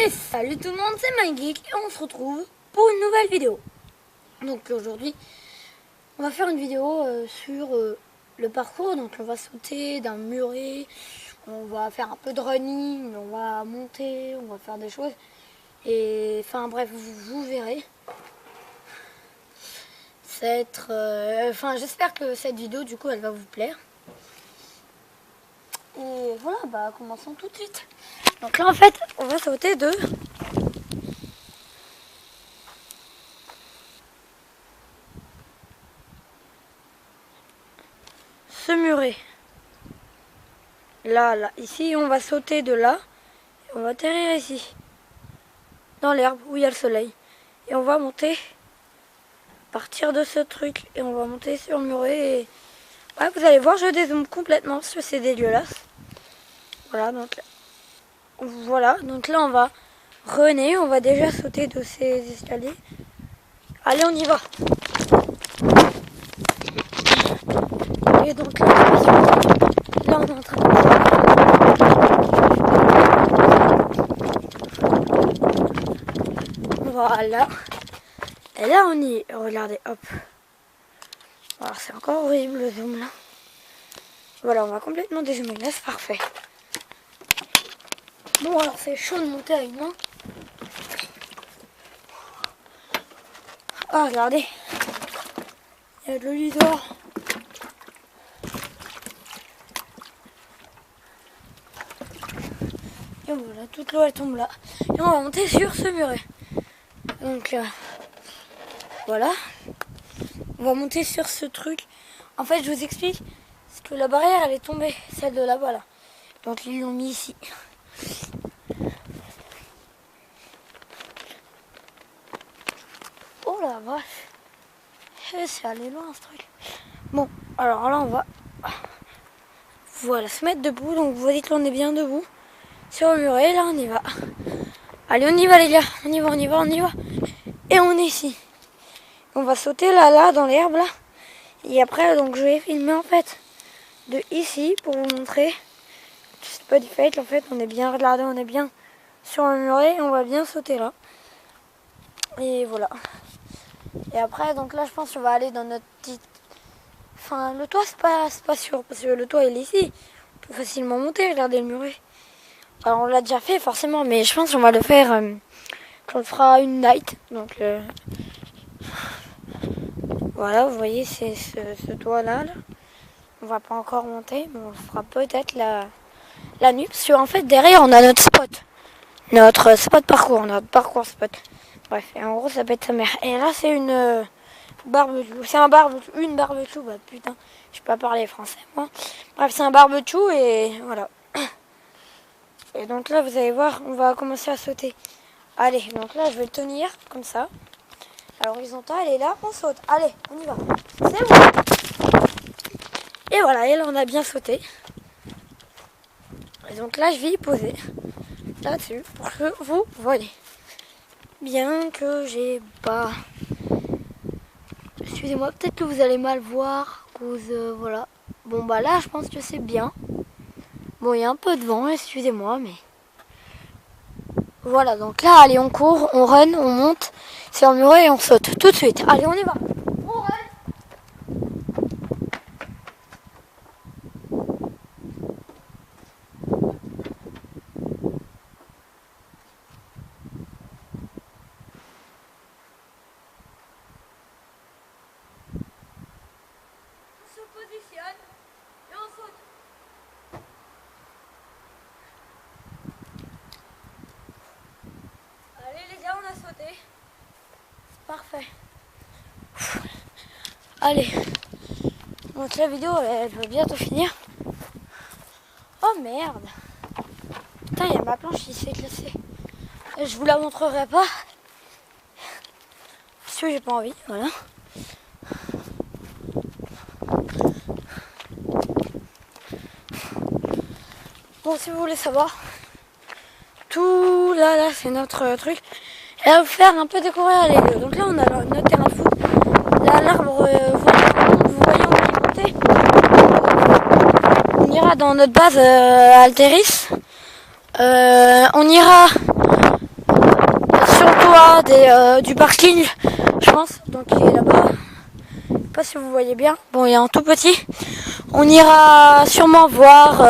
Et salut tout le monde, c'est MindGeek et on se retrouve pour une nouvelle vidéo. Donc aujourd'hui, on va faire une vidéo sur le parcours. Donc on va sauter d'un muret, on va faire un peu de running, on va monter, on va faire des choses. Et enfin bref, vous verrez. J'espère que cette vidéo du coup elle va vous plaire. Et voilà, bah commençons tout de suite. Donc là en fait, on va sauter de ce muret. Là, ici on va sauter de là. Et on va atterrir ici. Dans l'herbe où il y a le soleil. Et on va monter. Partir de ce truc. Et on va monter sur le muret. Et ouais, vous allez voir, je dézoome complètement parce que c'est dégueulasse. Voilà, donc là on va runner. On va déjà sauter de ces escaliers. Allez, on y va. Et donc là on est en train de... Voilà. Et là on y est. Regardez, hop. Alors c'est encore horrible le zoom là. Voilà, on va complètement dézoomer. Là c'est parfait. Bon, alors c'est chaud de monter à une main. Ah, regardez. Il y a de l'eau dehors. Et voilà, toute l'eau elle tombe là. Et on va monter sur ce muret. Donc voilà. On va monter sur ce truc. En fait, je vous explique. Parce que la barrière elle est tombée. Celle de là-bas là. Donc ils l'ont mis ici. Oh la vache. C'est allé loin ce truc. Bon, alors là on va... Voilà, se mettre debout. Donc vous voyez que l'on est bien debout. Sur le muret, là on y va. Allez, on y va les gars. On y va. Et on est ici. On va sauter là, dans l'herbe là. Et après, donc je vais filmer en fait de ici pour vous montrer. C'est pas du fait, en fait, on est bien, regardez, on est bien sur le muret et on va bien sauter là. Et voilà. Et après, donc là, je pense qu'on va aller dans notre petite... Enfin, le toit, c'est pas sûr, parce que le toit, il est ici. On peut facilement monter, regardez le muret. Alors, on l'a déjà fait, forcément, mais je pense qu'on va le faire quand on fera une night. Donc, voilà, vous voyez, c'est ce toit-là. Là. On va pas encore monter, mais on le fera peut-être la nuit. Parce qu'en fait, derrière, on a notre spot. Notre spot parcours, notre parcours spot. Bref, et en gros, ça peut être sa mère. Et là, c'est une barbecue. C'est un barbecue. Une barbecue, bah putain, je peux pas parler français, moi. Bref, c'est un barbecue et voilà. Et donc là, vous allez voir, on va commencer à sauter. Allez, donc là, je vais le tenir comme ça. À l'horizontale, et là, on saute. Allez, on y va. C'est bon. Et voilà, et là, on a bien sauté. Et donc là, je vais y poser là-dessus pour que vous voyez. Bien que j'ai pas... Excusez-moi, peut-être que vous allez mal voir. Voilà. Bon, bah là, je pense que c'est bien. Bon, il y a un peu de vent, excusez-moi, mais... Voilà, donc là, allez, on court, on run, on monte sur le muret et on saute tout de suite. Allez, on y va. On run. On se positionne et on saute. Allez les gars, on a sauté. C'est parfait. Allez. Donc la vidéo, elle va bientôt finir. Oh merde. Putain, il y a ma planche qui s'est cassée. Je vous la montrerai pas. Parce que j'ai pas envie, voilà. Bon, si vous voulez savoir, tout là, c'est notre truc. Et à vous faire un peu découvrir les lieux. Donc là, on a notre terrain de foot. Là, l'arbre, vous voyez, on va y monter. On ira dans notre base Alteris. On ira là du parking, je pense. Donc il est là-bas. Je sais pas si vous voyez bien. Bon, il est un tout petit. On ira sûrement voir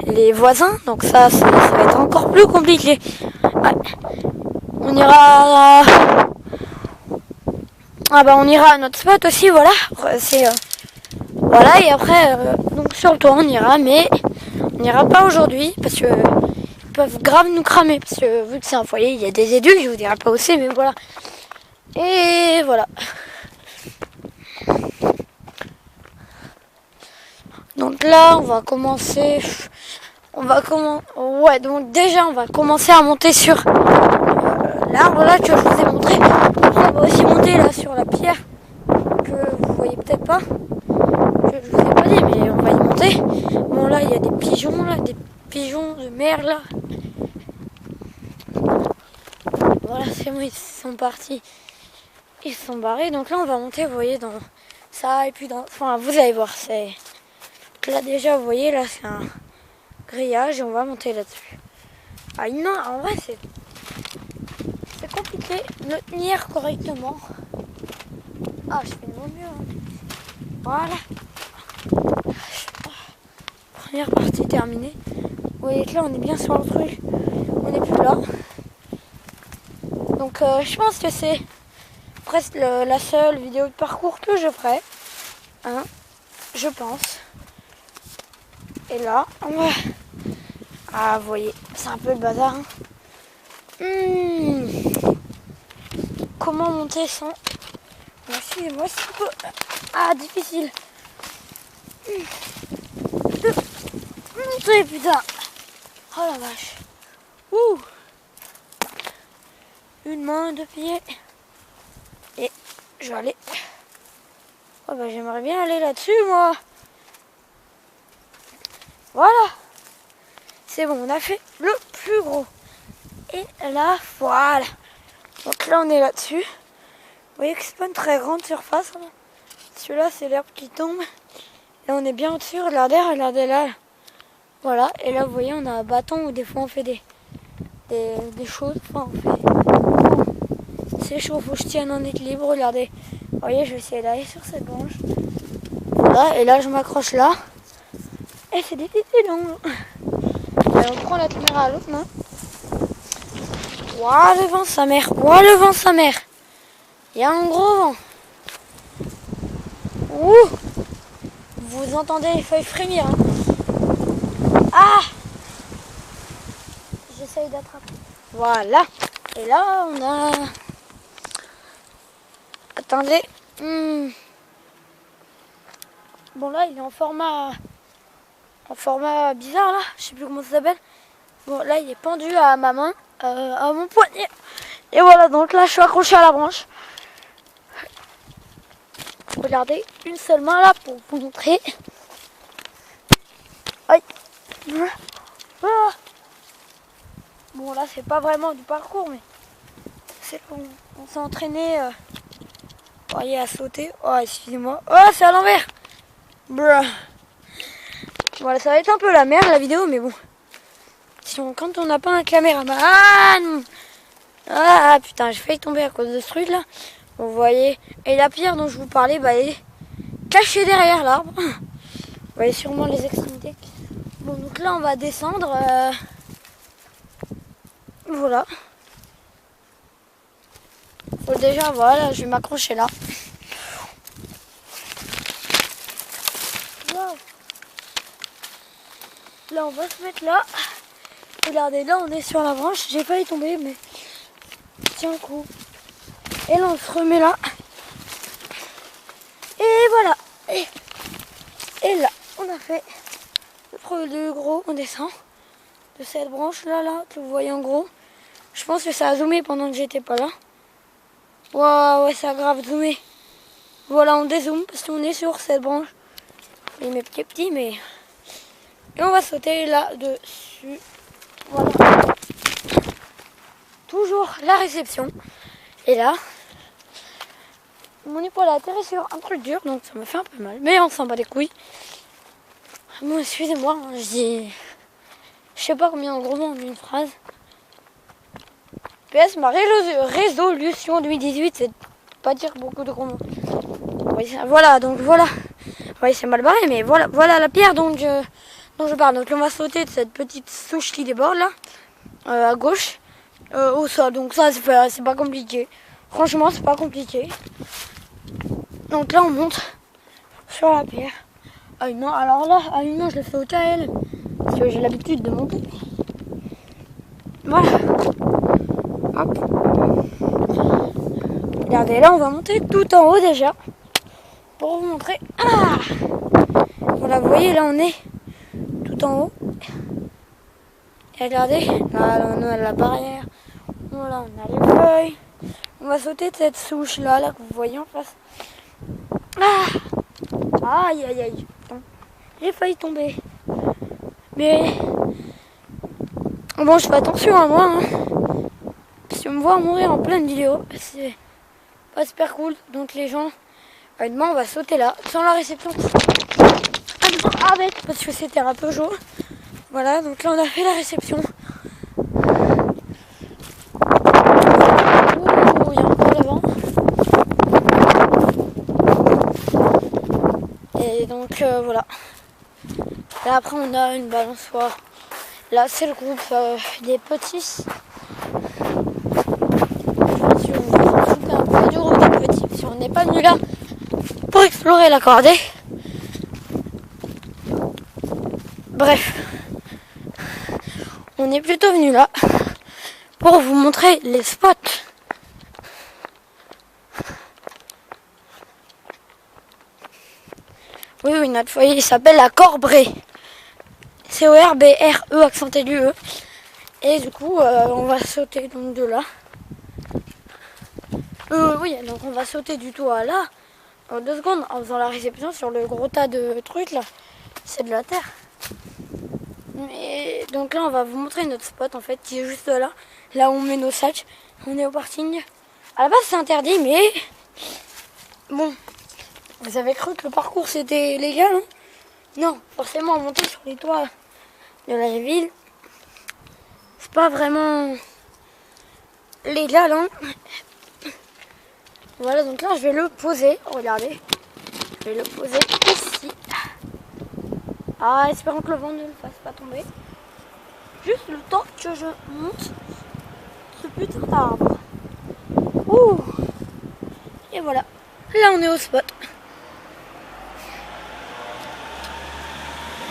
les voisins. Donc ça va être encore plus compliqué. Ouais. On ira... on ira à notre spot aussi, voilà. Voilà, et après, donc sur le toit on ira, mais on n'ira pas aujourd'hui parce que ils peuvent grave nous cramer. Parce que vu que c'est un foyer, il y a des éduques, je vous dirai pas aussi, mais voilà. Et voilà. Donc là, on va commencer. Ouais, donc déjà, on va commencer à monter sur l'arbre là que je vous ai montré. Après, on va aussi monter là sur la pierre que vous voyez peut-être pas. Je vous ai pas dit, mais on va y monter. Bon, là, il y a des pigeons là, des pigeons de mer là. Voilà, c'est bon, ils sont partis. Ils se sont barrés. Donc là, on va monter, vous voyez, dans ça et puis dans. Enfin, vous allez voir, c'est. Là déjà, vous voyez, là c'est un grillage et on va monter là-dessus. Ah non, en vrai c'est compliqué de le tenir correctement. Ah, je fais de mon mieux. Hein. Voilà. Première partie terminée. Vous voyez que là on est bien sur le truc. On n'est plus là. Donc je pense que c'est presque la seule vidéo de parcours que je ferai. Hein, je pense. Et là, on va... Ah, vous voyez, c'est un peu le bazar. Hein. Comment monter sans... Excusez-moi, c'est un peu... Ah, difficile. De monter, putain. Oh la vache. Ouh. Une main, deux pieds. Et je vais aller... Oh bah j'aimerais bien aller là-dessus, moi. Voilà. C'est bon, on a fait le plus gros. Et là, voilà. Donc là, on est là-dessus. Vous voyez que c'est pas une très grande surface. Hein. Celui-là, c'est l'herbe qui tombe. Et on est bien au-dessus. Regardez là. Voilà. Et là, vous voyez, on a un bâton où des fois on fait des choses. Enfin, on fait... C'est chaud, faut que je tienne en équilibre. Regardez. Vous voyez, je vais essayer d'aller sur cette branche. Voilà. Et là, je m'accroche là. Et c'est des petits longs. Et on prend la caméra à l'autre main. Ouah, le vent, sa mère. Ouah, le vent, sa mère. Il y a un gros vent. Ouh. Vous entendez les feuilles frémir. Hein. Ah. J'essaye d'attraper. Voilà. Et là, on a... Attendez. Bon, là, il est en format bizarre, là. Je sais plus comment ça s'appelle. Bon, là, il est pendu à ma main, à mon poignet. Et voilà, donc là, je suis accroché à la branche. Regardez, une seule main, là, pour vous montrer. Aïe. Voilà. Bon, là, c'est pas vraiment du parcours, mais c'est on s'est entraîné, voyez, à sauter. Oh, excusez-moi. Oh, c'est à l'envers. Voilà, ça va être un peu la merde, la vidéo, mais bon. Quand on n'a pas un caméraman... Ah non. Ah putain, j'ai failli tomber à cause de ce truc là. Vous voyez. Et la pierre dont je vous parlais, bah, elle est cachée derrière l'arbre. Vous voyez sûrement les extrémités. Bon, donc là on va descendre. Voilà. Faut déjà, voilà, je vais m'accrocher là. Wow. Là on va se mettre là. Regardez, là on est sur la branche. J'ai failli tomber, mais tiens coup. Et là on se remet là. Et voilà. Et là, on a fait le gros. On descend de cette branche là que vous voyez en gros. Je pense que ça a zoomé pendant que j'étais pas là. Waouh, ouais, ça a grave zoomé. Voilà, on dézoome parce qu'on est sur cette branche. Il met petit, mais... Et on va sauter là-dessus. Voilà. Toujours la réception. Et là, mon épaule a atterri sur un truc dur, donc ça me fait un peu mal. Mais on s'en bat les couilles. Bon, excusez-moi, je dis... Je sais pas combien de gros mots en une phrase. PS, ma résolution 2018, c'est de pas dire beaucoup de gros mots. Oui, voilà, donc voilà. Oui, c'est mal barré, mais voilà la pierre dont je parle. Donc on va sauter de cette petite souche qui déborde là, à gauche, au sol. Donc ça, c'est pas compliqué. Franchement, c'est pas compliqué. Donc là, on monte sur la pierre. À une main, alors là, à une main, je le fais au elle. Parce que j'ai l'habitude de monter. Voilà. Hop. Regardez, là, on va monter tout en haut déjà. Pour vous montrer. Ah, voilà, vous voyez, là, on est tout en haut. Et regardez, là, on a la barrière. Voilà, on a les feuilles. On va sauter de cette souche là que vous voyez en face. Ah, aïe, aïe, aïe. J'ai failli tomber. Mais bon, je fais attention à moi. Si on me voit mourir en pleine vidéo, c'est pas super cool. Donc les gens, demain on va sauter là, sans la réception. Avec, parce que c'était un peu chaud. Voilà, donc là on a fait la réception. Il y a encore le vent. Et donc voilà. Là après on a une balançoire. Là c'est le groupe des petits. Si on veut rajouter un peu du groupe des petits, si on n'est pas venu là pour explorer la cordée. Bref, on est plutôt venu là pour vous montrer les spots. Oui, notre foyer il s'appelle la Corbrée. C-O-R-B-R-E accent aigu E. Et du coup, on va sauter donc de là. Oui, donc on va sauter du toit là en 2 secondes en faisant la réception sur le gros tas de trucs là. C'est de la terre. Mais donc là, on va vous montrer notre spot en fait qui est juste là. Là où on met nos sacs. On est au parking. À la base, c'est interdit, mais bon, vous avez cru que le parcours c'était légal, hein? Non, forcément, monter sur les toits de la ville, c'est pas vraiment légal, hein? Voilà, donc là, je vais le poser. Regardez, je vais le poser ici. Ah, espérons que le vent ne le fasse pas tomber. Juste le temps que je monte ce putain d'arbre. Ouh! Et voilà. Là, on est au spot.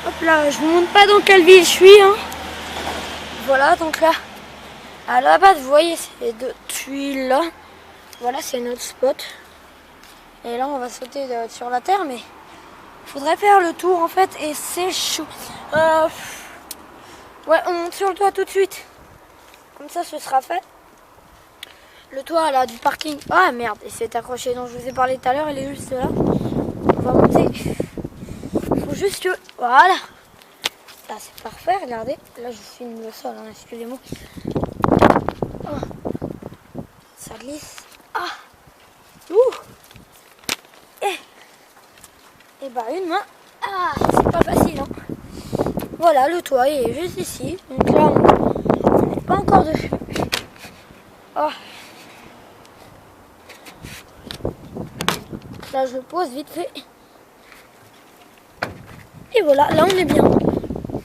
Hop là, je vous montre pas dans quelle ville je suis, hein. Voilà, donc là, à la base, vous voyez ces 2 tuiles là. Voilà, c'est notre spot. Et là, on va sauter sur la terre, mais il faudrait faire le tour en fait, et c'est chaud. Ouais, on monte sur le toit tout de suite. Comme ça, ce sera fait. Le toit là du parking. Ah merde, il s'est accroché dont je vous ai parlé tout à l'heure, il est juste là. On va monter. Il faut juste que. Voilà. Là, c'est parfait, regardez. Là, je filme le sol, hein, excusez-moi. Oh. Ça glisse. Ah. Ouh. Et bah, une main. Ah, c'est pas facile, hein. Voilà, le toit il est juste ici. Donc là, on n'est pas encore dessus. Oh. Là, je le pose vite fait. Et voilà, là, on est bien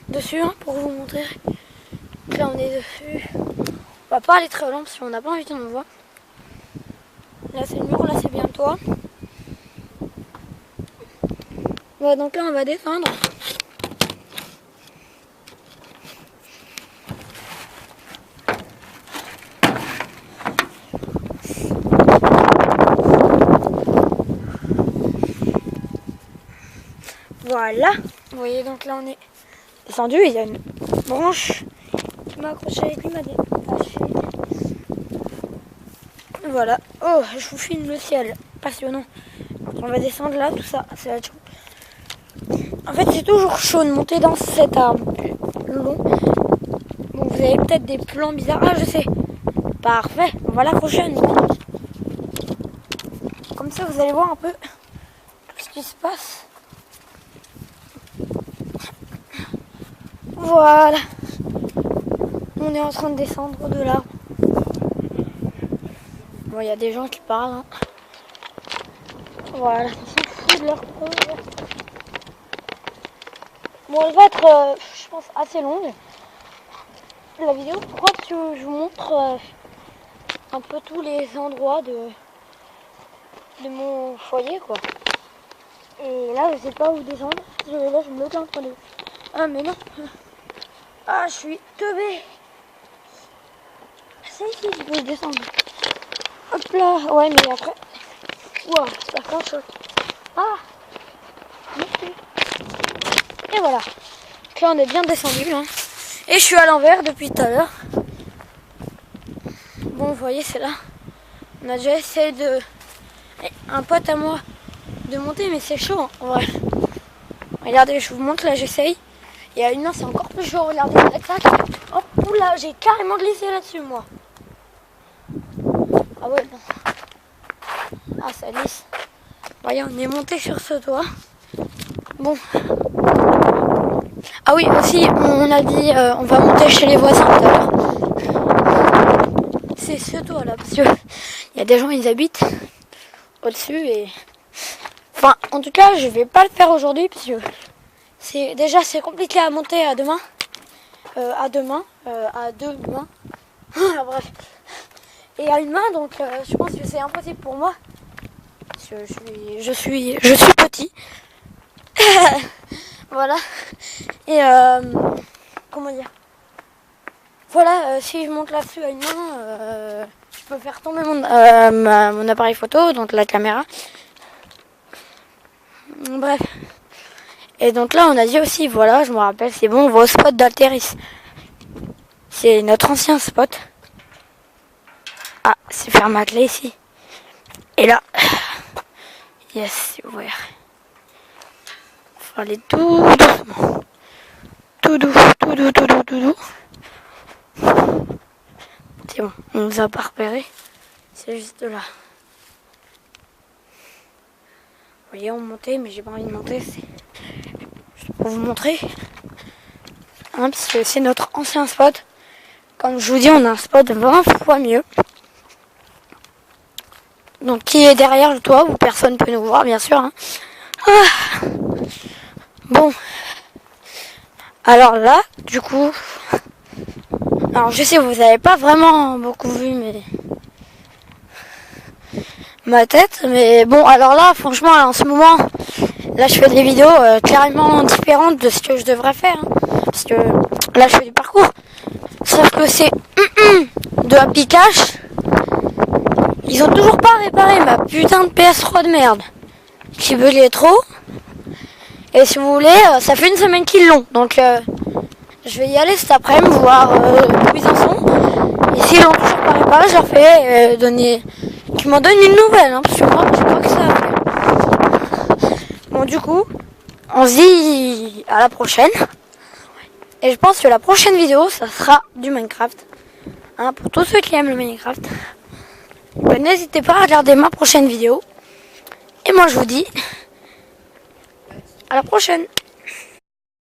dessus, hein, pour vous montrer. Donc là, on est dessus. On va pas aller très loin parce qu'on n'a pas envie qu'on me voit. Là, c'est le mur, là, c'est bien le toit. Voilà, donc là, on va descendre. Voilà, vous voyez, donc là on est descendu, il y a une branche qui m'a accroché avec lui, m'a détaché. Voilà, oh, je vous filme le ciel, passionnant. On va descendre là, tout ça, c'est la chaud. En fait, c'est toujours chaud de monter dans cet arbre long. Bon, vous avez peut-être des plans bizarres. Ah, je sais. Parfait, on va l'accrocher à une branche. Comme ça, vous allez voir un peu tout ce qui se passe. Voilà. On est en train de descendre de là. Bon, il y a des gens qui parlent. Hein. Voilà, on s'en fout de leur cause. Bon, elle va être, je pense, assez longue. La vidéo, pourquoi? Parce que je vous montre un peu tous les endroits de mon foyer, quoi. Et là, je sais pas où descendre. Là, je me bloque entre les... Ah, mais non. Ah, je suis teubée. C'est ici que je peux descendre. Hop là. Ouais, mais après... Ouah, ça fait un choc. Ah. Merci. Et voilà. Donc là, on est bien descendu. Hein. Et je suis à l'envers depuis tout à l'heure. Bon, vous voyez, c'est là. On a déjà essayé de... Un pote à moi de monter, mais c'est chaud. Hein, en vrai. Regardez, je vous montre, là, j'essaye. Et à une main, c'est encore plus chaud. Regardez, avec ça. Oh, oula, j'ai carrément glissé là-dessus, moi. Ah ouais, non. Ah, ça glisse. Voyez, on est monté sur ce toit. Bon. Ah oui, aussi, on a dit, on va monter chez les voisins tout à l'heure. C'est ce toit là, parce que il y a des gens, ils habitent au-dessus et... Enfin, en tout cas, je vais pas le faire aujourd'hui, parce que c'est compliqué à monter à deux mains. À deux mains. Bref. Et à une main, donc je pense que c'est impossible pour moi. Parce que je suis petit. Voilà. Et comment dire? Voilà, si je monte là-dessus à une main, je peux faire tomber mon appareil photo, donc la caméra. Bref. Et donc là, on a dit aussi, voilà, je me rappelle, c'est bon, on va au spot d'Alteris. C'est notre ancien spot. Ah, c'est fermé à clé ici. Et là, yes, c'est ouvert. Faut aller tout doucement. Tout doux, tout doux, tout doux, tout doux. C'est bon, on nous a pas repéré. C'est juste là. Vous voyez, on montait, mais j'ai pas envie de monter. C'est pour vous montrer. Hein, parce que c'est notre ancien spot. Comme je vous dis, on a un spot 20 fois mieux. Donc qui est derrière le toit, où personne ne peut nous voir, bien sûr. Hein. Ah. Bon. Alors là, du coup... Alors je sais, vous n'avez pas vraiment beaucoup vu ma tête. Mais bon, alors là, franchement, en ce moment, là je fais des vidéos carrément différentes de ce que je devrais faire. Hein. Parce que là, je fais du parcours. Sauf que c'est de Happy Cash. Ils ont toujours pas réparé ma putain de PS3 de merde. Qui buguait trop. Et si vous voulez, ça fait une semaine qu'ils l'ont. Donc je vais y aller cet après-midi, voir où ils en sont. Et s'ils l'ont toujours pas réparé, je leur fais donner... Qu'ils m'en donnent une nouvelle. Hein, parce que moi, je crois que ça a fait. Bon, du coup, on se dit à la prochaine. Et je pense que la prochaine vidéo, ça sera du Minecraft. Hein, pour tous ceux qui aiment le Minecraft. Ben, n'hésitez pas à regarder ma prochaine vidéo. Et moi je vous dis à la prochaine.